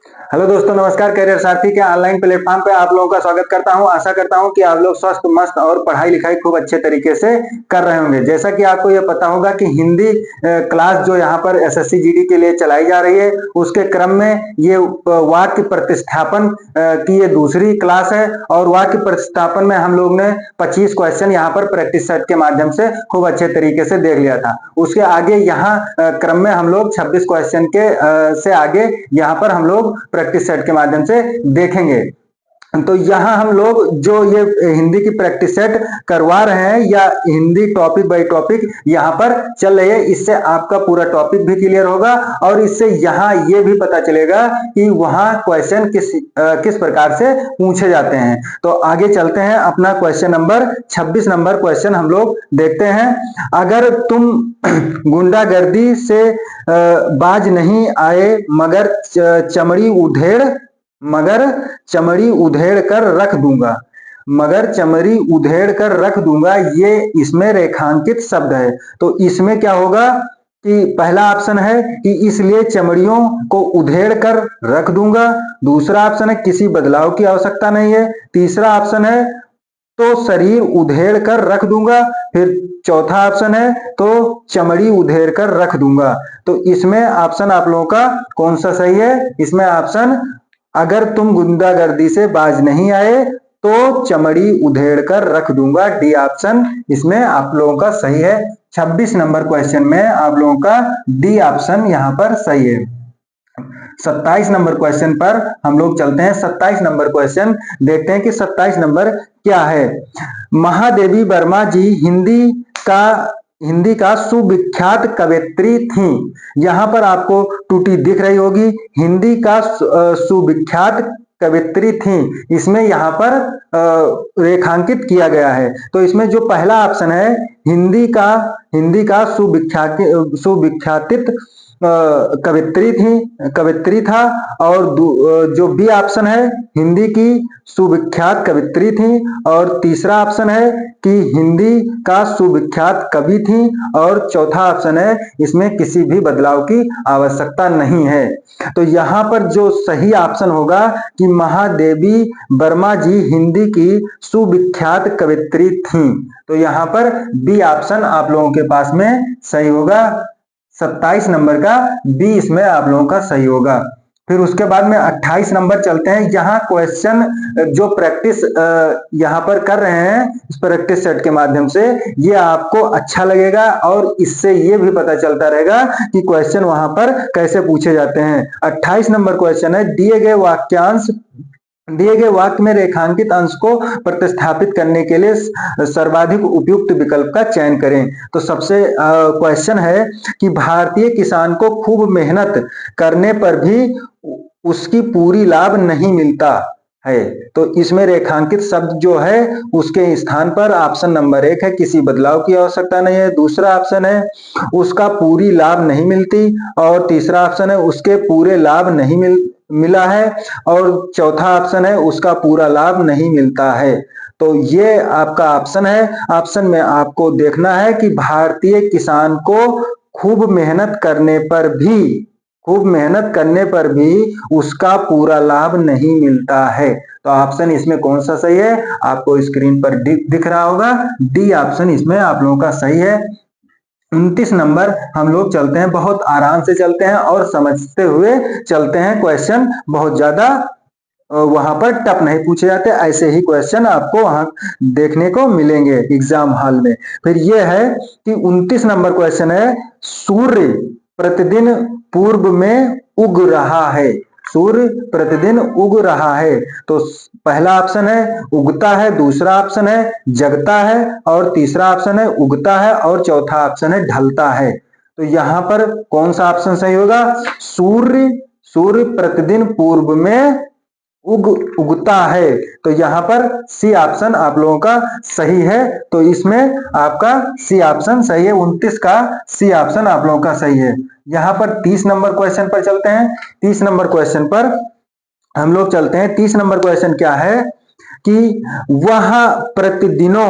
Hello दोस्तों, नमस्कार। Career सारथी के ऑनलाइन प्लेटफॉर्म पे आप लोगों का स्वागत करता हूं। आशा करता हूं कि आप लोग स्वस्थ, मस्त और पढ़ाई लिखाई खूब अच्छे तरीके से कर रहे होंगे। जैसा कि आपको ये पता होगा कि हिंदी क्लास जो यहाँ पर एसएससी जीडी के लिए चलाई जा रही है, उसके क्रम में ये वाक्य प्रतिस्थापन की ये दूसरी क्लास है। और वाक्य प्रतिस्थापन में हम लोग ने 25 क्वेश्चन यहाँ पर प्रैक्टिस सेट के माध्यम से खूब अच्छे तरीके से देख लिया था। उसके आगे यहाँ क्रम में हम लोग 26 क्वेश्चन के से आगे यहाँ पर हम लोग प्रैक्टिस सेट के माध्यम से देखेंगे। तो यहाँ हम लोग जो ये हिंदी की प्रैक्टिस सेट करवा रहे हैं या हिंदी टॉपिक बाय टॉपिक यहाँ पर चल रही है, इससे आपका पूरा टॉपिक भी क्लियर होगा और इससे यहाँ ये भी पता चलेगा कि वहाँ क्वेश्चन किस प्रकार से पूछे जाते हैं। तो आगे चलते हैं, अपना क्वेश्चन नंबर 26 नंबर क्वेश्चन हम लोग देखते हैं। अगर तुम गुंडागर्दी से बाज नहीं आए मगर चमड़ी उधेड़ कर रख दूंगा। मगर चमड़ी उधेड़ कर रख दूंगा, ये इसमें रेखांकित शब्द है। तो इसमें क्या होगा कि पहला ऑप्शन है कि इसलिए चमड़ियों को उधेड़ कर रख दूंगा। दूसरा ऑप्शन है किसी बदलाव की आवश्यकता नहीं है। तीसरा ऑप्शन है तो शरीर उधेड़ कर रख दूंगा। फिर चौथा ऑप्शन है तो चमड़ी उधेड़ कर रख दूंगा। तो इसमें ऑप्शन आप लोगों का कौन सा सही है? इसमें ऑप्शन, अगर तुम गुंडागर्दी से बाज नहीं आए तो चमड़ी उधेड़ कर रख दूंगा, डी ऑप्शन इसमें आप लोगों का सही है। 26 नंबर क्वेश्चन में आप लोगों का डी ऑप्शन यहाँ पर सही है। 27 नंबर क्वेश्चन पर हम लोग चलते हैं। 27 नंबर क्वेश्चन देखते हैं कि 27 नंबर क्या है। महादेवी वर्मा जी हिंदी का सुविख्यात कवयित्री थी। यहां पर आपको टूटी दिख रही होगी, हिंदी का सुविख्यात कवयित्री थी, इसमें यहाँ पर रेखांकित किया गया है। तो इसमें जो पहला ऑप्शन है हिंदी का सुविख्यातित कवित्री था। और जो बी ऑप्शन है हिंदी की सुविख्यात कवित्री थी। और तीसरा ऑप्शन है कि हिंदी का सुविख्यात कवि थी। और चौथा ऑप्शन है इसमें किसी भी बदलाव की आवश्यकता नहीं है। तो यहाँ पर जो सही ऑप्शन होगा कि महादेवी वर्मा जी हिंदी की सुविख्यात कवित्री थी। तो यहाँ पर बी ऑप्शन आप लोगों के पास में सही होगा। 27 नंबर का बी इसमें आप लोगों का सही होगा। फिर उसके बाद में 28 नंबर चलते हैं। यहाँ क्वेश्चन जो प्रैक्टिस यहाँ पर कर रहे हैं इस प्रैक्टिस सेट के माध्यम से, ये आपको अच्छा लगेगा और इससे ये भी पता चलता रहेगा कि क्वेश्चन वहां पर कैसे पूछे जाते हैं। 28 नंबर क्वेश्चन है, दिए गए वाक्य में रेखांकित अंश को प्रतिस्थापित करने के लिए सर्वाधिक उपयुक्त विकल्प का चयन करें। तो सबसे क्वेश्चन है कि भारतीय किसान को खूब मेहनत करने पर भी उसकी पूरी लाभ नहीं मिलता है। तो इसमें रेखांकित शब्द जो है उसके स्थान पर ऑप्शन नंबर 1 है किसी बदलाव की आवश्यकता नहीं है। दूसरा ऑप्शन है उसका पूरी लाभ नहीं मिलती। और तीसरा ऑप्शन है उसके पूरे लाभ नहीं मिला है। और चौथा ऑप्शन है उसका पूरा लाभ नहीं मिलता है। तो ये आपका ऑप्शन है। ऑप्शन में आपको देखना है कि भारतीय किसान को खूब मेहनत करने पर भी उसका पूरा लाभ नहीं मिलता है। तो ऑप्शन इसमें कौन सा सही है? आपको स्क्रीन पर दिख रहा होगा, डी ऑप्शन इसमें आप लोगों का सही है। 29 नंबर हम लोग चलते हैं, बहुत आराम से चलते हैं और समझते हुए चलते हैं। क्वेश्चन बहुत ज्यादा वहां पर टफ नहीं पूछे जाते, ऐसे ही क्वेश्चन आपको वहां देखने को मिलेंगे एग्जाम हॉल में। फिर ये है कि 29 नंबर क्वेश्चन है, सूर्य प्रतिदिन पूर्व में उग रहा है। सूर्य प्रतिदिन उग रहा है। तो पहला ऑप्शन है उगता है, दूसरा ऑप्शन है जगता है और तीसरा ऑप्शन है उगता है और चौथा ऑप्शन है ढलता है। तो यहाँ पर कौन सा ऑप्शन सही होगा? सूर्य प्रतिदिन पूर्व में उगता है। तो यहाँ पर सी ऑप्शन आप लोगों का सही है। तो इसमें आपका सी ऑप्शन सही है। 29 का सी ऑप्शन आप लोगों का सही है। यहाँ पर 30 नंबर क्वेश्चन पर चलते हैं। 30 नंबर क्वेश्चन पर हम लोग चलते हैं। 30 नंबर क्वेश्चन क्या है? कि वह प्रतिदिनों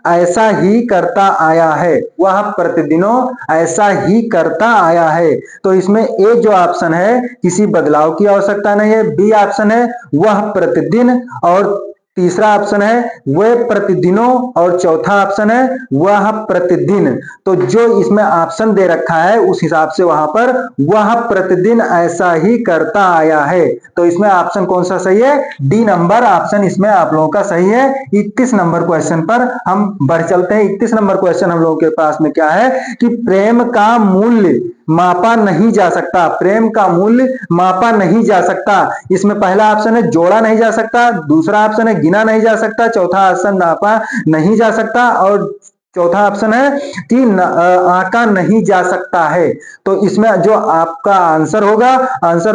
ऐसा ही करता आया है, वह प्रतिदिनों ऐसा ही करता आया है। तो इसमें ए जो ऑप्शन है किसी बदलाव की आवश्यकता नहीं है, बी ऑप्शन है वह प्रतिदिन, और तीसरा ऑप्शन है वे प्रतिदिनों, और चौथा ऑप्शन है वह प्रतिदिन। तो जो इसमें ऑप्शन दे रखा है उस हिसाब से वहां पर वह प्रतिदिन ऐसा ही करता आया है। तो इसमें ऑप्शन कौन सा सही है? डी नंबर ऑप्शन इसमें आप लोगों का सही है। 31 नंबर क्वेश्चन पर हम बढ़ चलते हैं। 31 नंबर क्वेश्चन हम लोगों के पास में क्या है कि प्रेम का मूल्य मापा नहीं जा सकता, प्रेम का मूल्य मापा नहीं जा सकता। इसमें पहला ऑप्शन है जोड़ा नहीं जा सकता, दूसरा ऑप्शन है गिना नहीं जा सकता, चौथा ऑप्शन नापा नहीं जा सकता, और चौथा ऑप्शन है कि आंका नहीं जा सकता है। तो इसमें जो आपका आंसर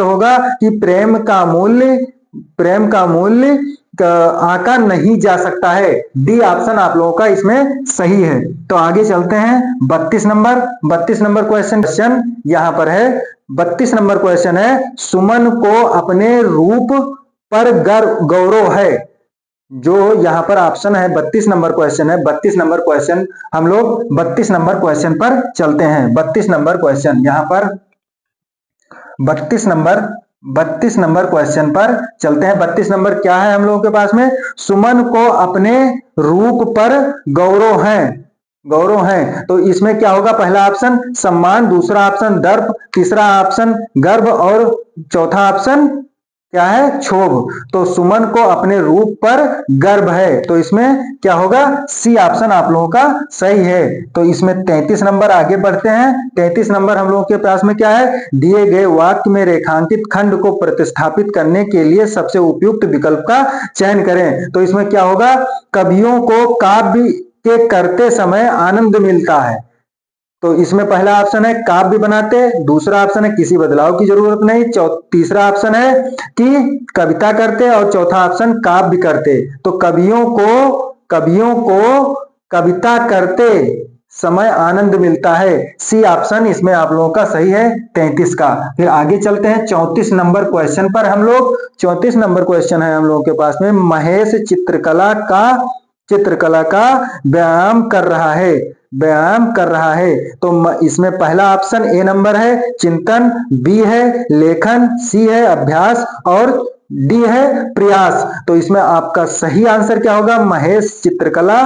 होगा कि प्रेम का मूल्य आंका नहीं जा सकता है। डी ऑप्शन आप लोगों का इसमें सही है। तो आगे चलते हैं 32 नंबर क्वेश्चन यहां पर है। 32 नंबर क्वेश्चन है सुमन को अपने रूप पर गौरव है। जो यहां पर ऑप्शन है 32 नंबर क्वेश्चन है। 32 नंबर क्वेश्चन हम लोग 32 नंबर क्वेश्चन पर चलते हैं। 32 नंबर क्वेश्चन यहां पर 32 नंबर क्वेश्चन पर चलते हैं। 32 नंबर क्या है हम लोगों के पास में? सुमन को अपने रूप पर गौरव है। तो इसमें क्या होगा? पहला ऑप्शन सम्मान, दूसरा ऑप्शन दर्प, तीसरा ऑप्शन गर्व, और चौथा ऑप्शन क्या है? क्षोभ। तो सुमन को अपने रूप पर गर्व है। तो इसमें क्या होगा? सी ऑप्शन आप लोगों का सही है। तो इसमें 33 नंबर आगे बढ़ते हैं। 33 नंबर हम लोगों के पास में क्या है? दिए गए वाक्य में रेखांकित खंड को प्रतिस्थापित करने के लिए सबसे उपयुक्त विकल्प का चयन करें। तो इसमें क्या होगा? कवियों को काव्य के करते समय आनंद मिलता है। तो इसमें पहला ऑप्शन है काव्य बनाते, दूसरा ऑप्शन है किसी बदलाव की जरूरत नहीं, तीसरा ऑप्शन है कि कविता करते, और चौथा ऑप्शन काव्य करते। तो कवियों को कविता करते समय आनंद मिलता है। सी ऑप्शन इसमें आप लोगों का सही है 33 का। फिर आगे चलते हैं 34 नंबर क्वेश्चन पर हम लोग। 34 नंबर क्वेश्चन है हम लोगों के पास में महेश चित्रकला का व्यायाम कर रहा है। तो इसमें पहला ऑप्शन ए नंबर है चिंतन, बी है लेखन, सी है अभ्यास, और डी है प्रयास। तो इसमें आपका सही आंसर क्या होगा? महेश चित्रकला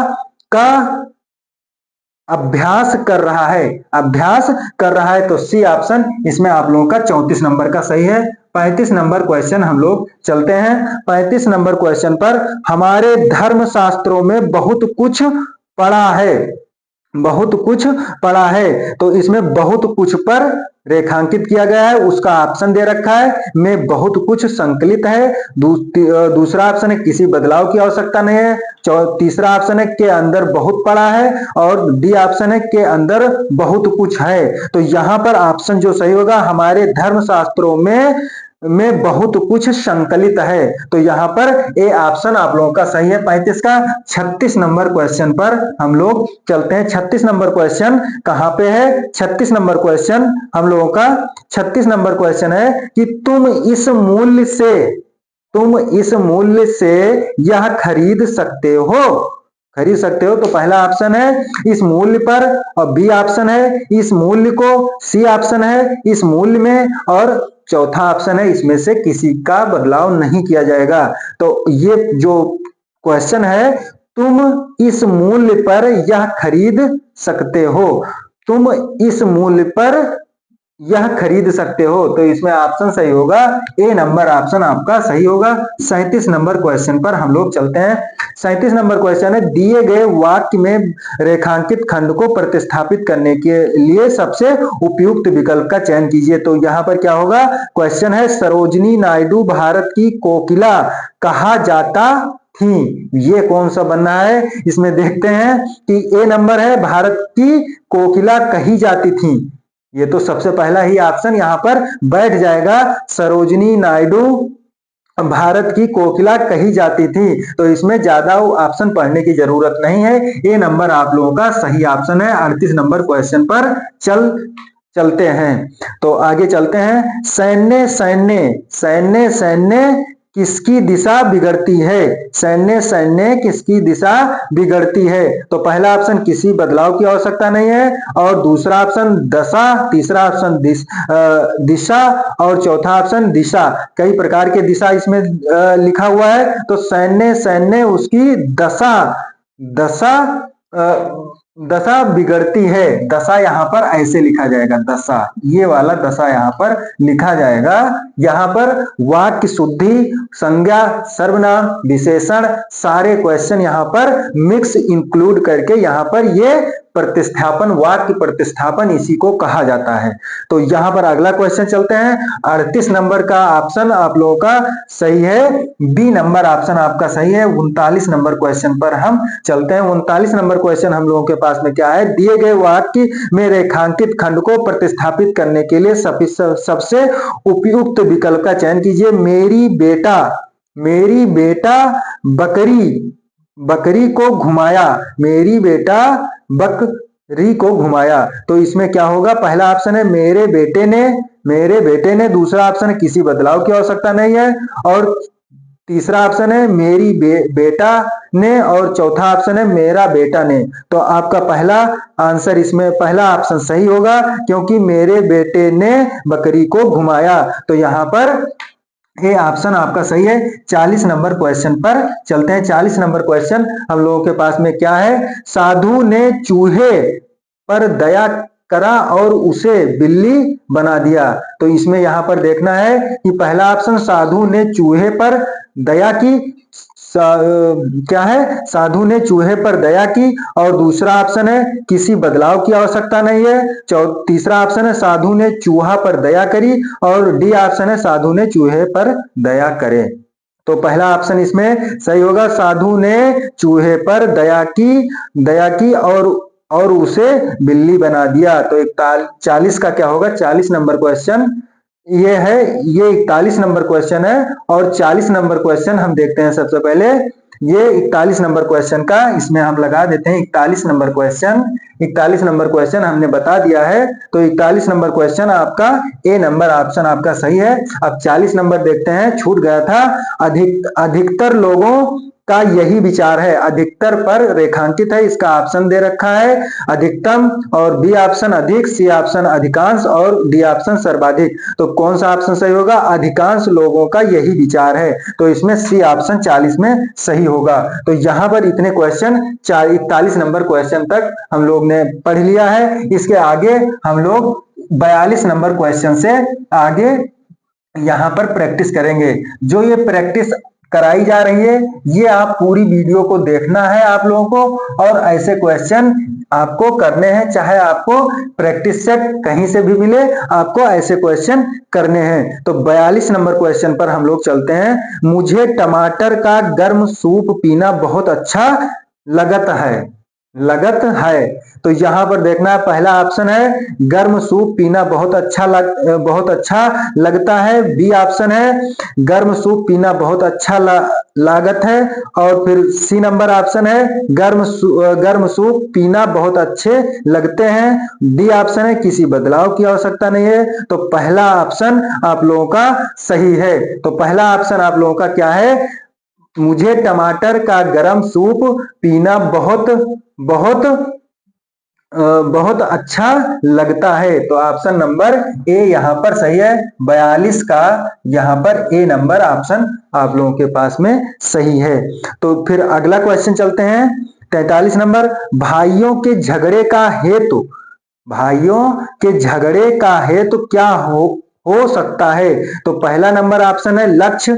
का अभ्यास कर रहा है। तो सी ऑप्शन इसमें आप लोगों का 34 नंबर का सही है। 35 नंबर क्वेश्चन हम लोग चलते हैं। 35 नंबर क्वेश्चन पर हमारे धर्म शास्त्रों में बहुत कुछ पढ़ा है। तो इसमें बहुत कुछ पर रेखांकित किया गया है, उसका ऑप्शन दे रखा है में बहुत कुछ संकलित है। दूसरा ऑप्शन है किसी बदलाव की आवश्यकता नहीं है। तीसरा ऑप्शन है के अंदर बहुत पड़ा है, और डी ऑप्शन है के अंदर बहुत कुछ है। तो यहां पर ऑप्शन जो सही होगा हमारे धर्मशास्त्रों में बहुत कुछ संकलित है। तो यहां पर ए ऑप्शन आप लोगों का सही है 35 का। 36 नंबर क्वेश्चन पर हम लोग चलते हैं। 36 नंबर क्वेश्चन कहां पे है? 36 नंबर क्वेश्चन हम लोगों का 36 नंबर क्वेश्चन है कि तुम इस मूल्य से यह खरीद सकते हो। तो पहला ऑप्शन है इस मूल्य पर, और बी ऑप्शन है इस मूल्य को, सी ऑप्शन है इस मूल्य में, और चौथा ऑप्शन है इसमें से किसी का बदलाव नहीं किया जाएगा। तो ये जो क्वेश्चन है तुम इस मूल्य पर यह खरीद सकते हो। तो इसमें ऑप्शन सही होगा ए नंबर ऑप्शन आपका सही होगा। 37 नंबर क्वेश्चन पर हम लोग चलते हैं। 37 नंबर क्वेश्चन है दिए गए वाक्य में रेखांकित खंड को प्रतिस्थापित करने के लिए सबसे उपयुक्त विकल्प का चयन कीजिए। तो यहां पर क्या होगा? क्वेश्चन है सरोजिनी नायडू भारत की कोकिला कहा जाता थी। ये कौन सा बनना है? इसमें देखते हैं कि ए नंबर है भारत की कोकिला कही जाती थी। ये तो सबसे पहला ही ऑप्शन यहां पर बैठ जाएगा। सरोजिनी नायडू भारत की कोकिला कही जाती थी। तो इसमें ज्यादा ऑप्शन पढ़ने की जरूरत नहीं है। ए नंबर आप लोगों का सही ऑप्शन है। 38 नंबर क्वेश्चन पर चलते हैं। तो आगे चलते हैं। सैन्य किसकी दिशा बिगड़ती है? सैन्य सैन्य किसकी दिशा बिगड़ती है? तो पहला ऑप्शन किसी बदलाव की आवश्यकता नहीं है, और दूसरा ऑप्शन दशा, तीसरा ऑप्शन दिशा, और चौथा ऑप्शन दिशा। कई प्रकार के दिशा इसमें लिखा हुआ है, तो सैन्य सैन्य उसकी दशा दशा दशा बिगड़ती है। दशा यहाँ पर ऐसे लिखा जाएगा, दशा, ये वाला दशा यहाँ पर लिखा जाएगा। यहाँ पर वाक्य शुद्धि, संज्ञा, सर्वनाम, विशेषण, सारे क्वेश्चन यहाँ पर मिक्स इंक्लूड करके यहाँ पर ये प्रतिस्थापन, वाक्य प्रतिस्थापन इसी को कहा जाता है। तो यहाँ पर अगला क्वेश्चन चलते हैं। 38 नंबर का ऑप्शन आप लोगों का सही है, बी नंबर ऑप्शन आपका सही है। 39 नंबर क्वेश्चन पर हम चलते हैं। 39 नंबर क्वेश्चन हम लोगों के पास में क्या है? दिए गए वाक्य में रेखांकित खंड को प्रतिस्थापित करने के लिए सबसे उपयुक्त विकल्प का चयन कीजिए। मेरी बेटा बकरी को घुमाया, मेरी बेटा बकरी को घुमाया। तो इसमें क्या होगा? पहला ऑप्शन है मेरे बेटे ने, दूसरा ऑप्शन है किसी बदलाव की आवश्यकता नहीं है, और तीसरा ऑप्शन है मेरी बेटा ने, और चौथा ऑप्शन है मेरा बेटा ने। तो आपका पहला आंसर इसमें पहला ऑप्शन सही होगा, क्योंकि मेरे बेटे ने बकरी को घुमाया। तो यहाँ पर ये ऑप्शन आपका सही है। 40 नंबर क्वेश्चन पर चलते हैं। 40 नंबर क्वेश्चन हम लोगों के पास में क्या है? साधु ने चूहे पर दया करा और उसे बिल्ली बना दिया। तो इसमें यहाँ पर देखना है कि पहला ऑप्शन साधु ने चूहे पर दया की, क्या है? साधु ने चूहे पर दया की, और दूसरा ऑप्शन है किसी बदलाव की आवश्यकता नहीं है। तीसरा ऑप्शन है साधु ने चूहा पर दया करी, और डी ऑप्शन है साधु ने चूहे पर दया करे। तो पहला ऑप्शन इसमें सही होगा, साधु ने चूहे पर दया की और उसे बिल्ली बना दिया। तो 40 का क्या होगा? 40 नंबर क्वेश्चन ये है, ये 41 नंबर क्वेश्चन है। और 40 नंबर क्वेश्चन हम देखते हैं। सबसे पहले ये 41 नंबर क्वेश्चन का इसमें हम लगा देते हैं। 41 नंबर क्वेश्चन हमने बता दिया है। तो 41 नंबर क्वेश्चन आपका ए नंबर ऑप्शन आपका सही है। अब 40 नंबर देखते हैं, छूट गया था। अधिकतर लोगों का यही विचार है, अधिकतर पर रेखांकित है, इसका ऑप्शन दे रखा है अधिकतम, और बी ऑप्शन अधिक, सी ऑप्शन अधिकांश, और डी ऑप्शन सर्वाधिक। तो कौन सा ऑप्शन सही होगा? अधिकांश लोगों का यही विचार है। तो इसमें सी ऑप्शन 40 में सही होगा। तो यहां पर इतने क्वेश्चन 41 नंबर क्वेश्चन तक हम लोग ने पढ़ लिया है। इसके आगे हम लोग 42 नंबर क्वेश्चन से आगे यहां पर प्रैक्टिस करेंगे। जो ये प्रैक्टिस कराई जा रही है, ये आप पूरी वीडियो को देखना है आप लोगों को, और ऐसे क्वेश्चन आपको करने हैं। चाहे आपको प्रैक्टिस सेट कहीं से भी मिले, आपको ऐसे क्वेश्चन करने हैं। तो 42 नंबर क्वेश्चन पर हम लोग चलते हैं। मुझे टमाटर का गर्म सूप पीना बहुत अच्छा लगत है। तो यहां पर देखना, पहला ऑप्शन है गर्म सूप पीना बहुत अच्छा लगता है। बी ऑप्शन है गर्म सूप पीना बहुत अच्छा लागत है, और फिर सी नंबर ऑप्शन है गर्म सूप पीना बहुत अच्छे लगते हैं। डी ऑप्शन है किसी बदलाव की आवश्यकता नहीं है। तो पहला ऑप्शन आप लोगों का सही है। तो पहला ऑप्शन आप लोगों का क्या है? मुझे टमाटर का गर्म सूप पीना बहुत अच्छा लगता है। तो ऑप्शन नंबर ए यहाँ पर सही है। 42 का यहाँ पर ए नंबर ऑप्शन आप लोगों के पास में सही है। तो फिर अगला क्वेश्चन चलते हैं। 43 नंबर, भाइयों के झगड़े का हेतु क्या हो सकता है? तो पहला नंबर ऑप्शन है लक्ष्य,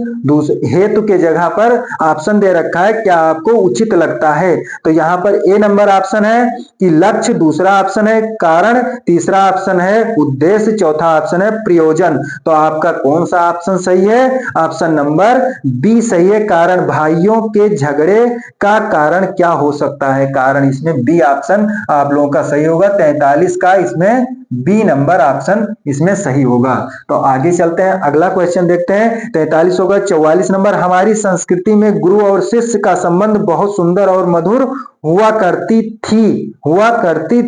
हेतु के जगह पर ऑप्शन दे रखा है क्या आपको उचित लगता है। तो यहाँ पर ए नंबर ऑप्शन है कि लक्ष्य, दूसरा ऑप्शन है कारण, तीसरा ऑप्शन है उद्देश्य, चौथा ऑप्शन है प्रयोजन। तो आपका कौन सा ऑप्शन सही है? ऑप्शन नंबर बी सही है, कारण। भाइयों के झगड़े का कारण क्या हो सकता है? कारण इसमें बी ऑप्शन आप लोगों का सही होगा। 43 का इसमें बी नंबर ऑप्शन इसमें सही होगा। तो आगे चलते हैं, अगला क्वेश्चन देखते हैं। 43 होगा। 44 नंबर, हमारी संस्कृति में गुरु और शिष्य का संबंध बहुत सुंदर और मधुर हुआ करती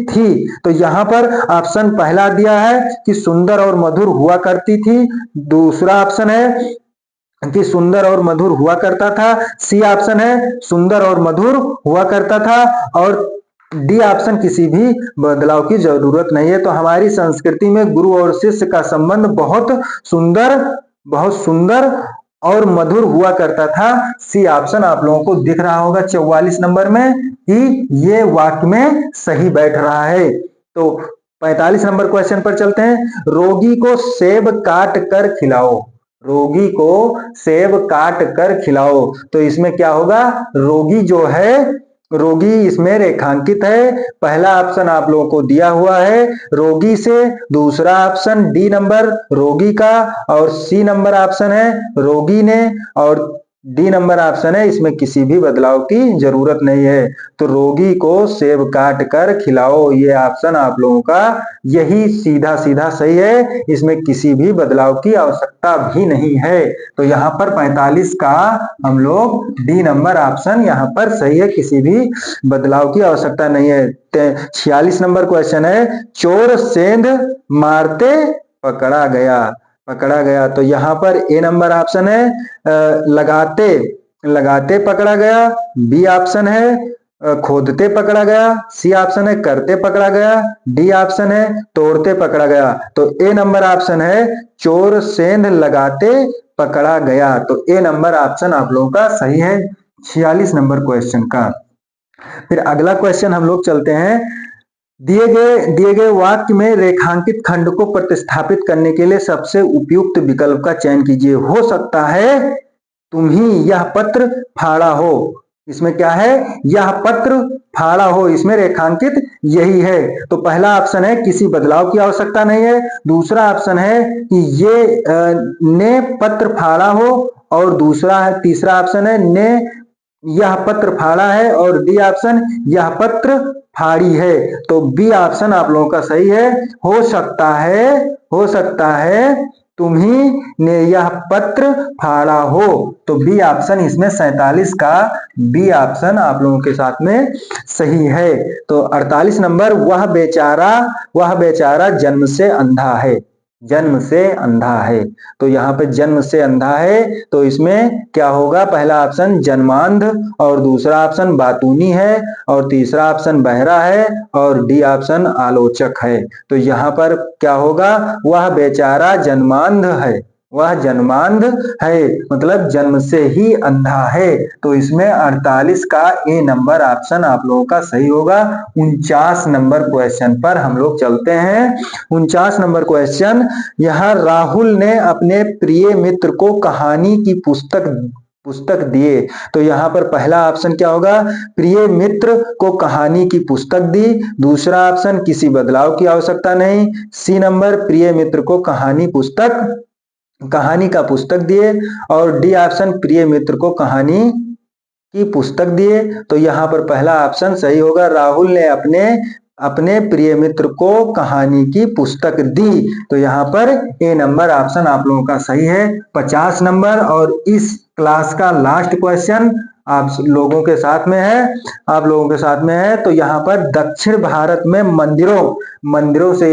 थी। तो यहां पर ऑप्शन पहला दिया है कि सुंदर और मधुर हुआ करती थी। दूसरा ऑप्शन है कि सुंदर और मधुर हुआ करता था। सी ऑप्शन है सुंदर और मधुर हुआ करता था। और डी ऑप्शन किसी भी बदलाव की जरूरत नहीं है। तो हमारी संस्कृति में गुरु और शिष्य का संबंध बहुत सुंदर और मधुर हुआ करता था। सी ऑप्शन आप लोगों को दिख रहा होगा 44 नंबर में कि ये वाक्य में सही बैठ रहा है। तो 45 नंबर क्वेश्चन पर चलते हैं। रोगी को सेब काट कर खिलाओ। रोगी को सेब काट कर खिलाओ। तो इसमें क्या होगा, रोगी जो है, रोगी इसमें रेखांकित है। पहला ऑप्शन आप लोगों को दिया हुआ है रोगी से, दूसरा ऑप्शन डी नंबर रोगी का, और सी नंबर ऑप्शन है रोगी ने, और डी नंबर ऑप्शन है इसमें किसी भी बदलाव की जरूरत नहीं है। तो रोगी को सेब काट कर खिलाओ, ये ऑप्शन आप लोगों का यही सीधा सीधा सही है, इसमें किसी भी बदलाव की आवश्यकता भी नहीं है। तो यहाँ पर 45 का हम लोग डी नंबर ऑप्शन यहाँ पर सही है, किसी भी बदलाव की आवश्यकता नहीं है। 46 नंबर क्वेश्चन है, चोर सेंध मारते पकड़ा गया। तो यहाँ पर ए नंबर ऑप्शन है लगाते पकड़ा गया। बी ऑप्शन है खोदते पकड़ा गया। सी ऑप्शन है करते पकड़ा गया। डी ऑप्शन है तोड़ते पकड़ा गया। तो ए नंबर ऑप्शन है चोर सेंध लगाते पकड़ा गया। तो ए नंबर ऑप्शन आप लोगों का सही है 46 नंबर क्वेश्चन का। फिर अगला क्वेश्चन हम लोग चलते हैं। दिए गए वाक्य में रेखांकित खंड को प्रतिस्थापित करने के लिए सबसे उपयुक्त विकल्प का चयन कीजिए। हो सकता है तुम्ही यह पत्र फाड़ा हो। इसमें क्या है, यह पत्र फाड़ा हो, इसमें रेखांकित यही है। तो पहला ऑप्शन है किसी बदलाव की आवश्यकता नहीं है। दूसरा ऑप्शन है कि ये ने पत्र फाड़ा हो, और तीसरा ऑप्शन है ने यह पत्र फाड़ा है, और डी ऑप्शन यह पत्र फाड़ी है। तो बी ऑप्शन आप लोगों का सही है। हो सकता है तुम्ही ने यह पत्र फाड़ा हो। तो बी ऑप्शन इसमें 47 का बी ऑप्शन आप लोगों के साथ में सही है। तो 48 नंबर, वह बेचारा जन्म से अंधा है। तो यहाँ पे जन्म से अंधा है, तो इसमें क्या होगा, पहला ऑप्शन जन्मांध, और दूसरा ऑप्शन बातूनी है, और तीसरा ऑप्शन बहरा है, और डी ऑप्शन आलोचक है। तो यहाँ पर क्या होगा, वह बेचारा जन्मांध है, मतलब जन्म से ही अंधा है। तो इसमें 48 का ए नंबर ऑप्शन आप लोगों का सही होगा। 49 नंबर क्वेश्चन पर हम लोग चलते हैं। 49 नंबर क्वेश्चन, यहाँ राहुल ने अपने प्रिय मित्र को कहानी की पुस्तक दिए। तो यहाँ पर पहला ऑप्शन क्या होगा, प्रिय मित्र को कहानी की पुस्तक दी। दूसरा ऑप्शन किसी बदलाव की आवश्यकता नहीं। सी नंबर प्रिय मित्र को कहानी का पुस्तक दिए, और डी ऑप्शन प्रिय मित्र को कहानी की पुस्तक दिए। तो यहाँ पर पहला ऑप्शन सही होगा, राहुल ने अपने प्रिय मित्र को कहानी की पुस्तक दी। तो यहाँ पर ए नंबर ऑप्शन आप लोगों का सही है। 50 नंबर और इस क्लास का लास्ट क्वेश्चन आप लोगों के साथ में है। तो यहाँ पर दक्षिण भारत में मंदिरों से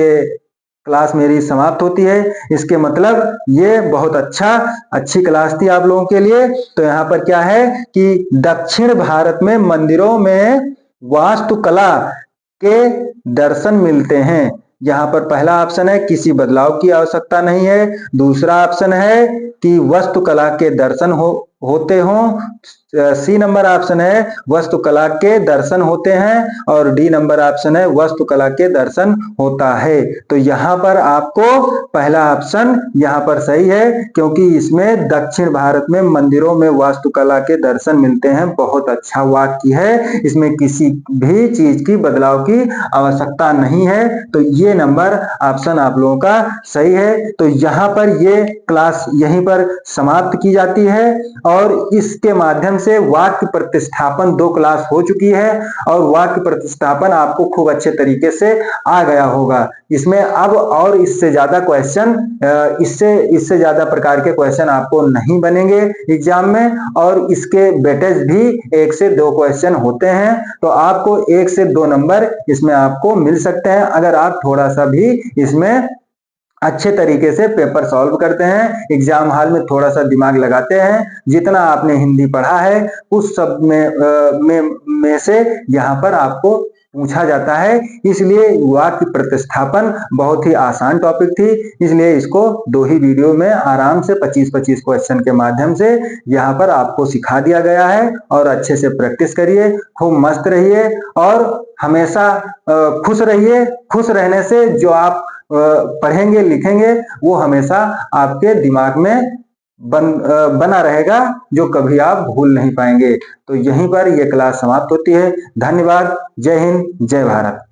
क्लास मेरी समाप्त होती है। इसके मतलब ये बहुत अच्छी क्लास थी आप लोगों के लिए। तो यहाँ पर क्या है कि दक्षिण भारत में मंदिरों में वास्तुकला के दर्शन मिलते हैं। यहाँ पर पहला ऑप्शन है किसी बदलाव की आवश्यकता नहीं है। दूसरा ऑप्शन है कि वास्तुकला के दर्शन होते हों। सी नंबर ऑप्शन है वास्तुकला के दर्शन होते हैं, और डी नंबर ऑप्शन है वास्तुकला के दर्शन होता है। तो यहाँ पर आपको पहला ऑप्शन यहाँ पर सही है, क्योंकि इसमें दक्षिण भारत में मंदिरों में वास्तुकला के दर्शन मिलते हैं। बहुत अच्छा वाक्य है, इसमें किसी भी चीज की बदलाव की आवश्यकता नहीं है। तो ये नंबर ऑप्शन आप लोगों का सही है। तो यहाँ पर ये क्लास यहीं पर समाप्त की जाती है, और इसके माध्यम से वाक्य प्रतिस्थापन 2 क्लास हो चुकी है, और वाक्य प्रतिस्थापन आपको खूब अच्छे तरीके से आ गया होगा। इसमें अब और इससे ज्यादा क्वेश्चन, इससे ज्यादा प्रकार के क्वेश्चन आपको नहीं बनेंगे एग्जाम में, और इसके वेटेज भी 1 से 2 क्वेश्चन होते हैं। तो आपको 1 से 2 नंबर इसमें आपको मिल सकते हैं, अगर आप थोड़ा सा भी इसमें अच्छे तरीके से पेपर सॉल्व करते हैं, एग्जाम हॉल में थोड़ा सा दिमाग लगाते हैं। जितना आपने हिंदी पढ़ा है उस सब में से यहाँ पर आपको पूछा जाता है, इसलिए वाक्य प्रतिस्थापन बहुत ही आसान टॉपिक थी, इसलिए इसको 2 ही वीडियो में आराम से 25-25 क्वेश्चन के माध्यम से यहाँ पर आपको सिखा दिया गया है। और अच्छे से प्रैक्टिस करिए, खूब मस्त रहिए और हमेशा खुश रहिए। खुश रहने से जो आप पढ़ेंगे लिखेंगे वो हमेशा आपके दिमाग में बना रहेगा, जो कभी आप भूल नहीं पाएंगे। तो यहीं पर ये क्लास समाप्त होती है। धन्यवाद। जय हिंद, जय भारत।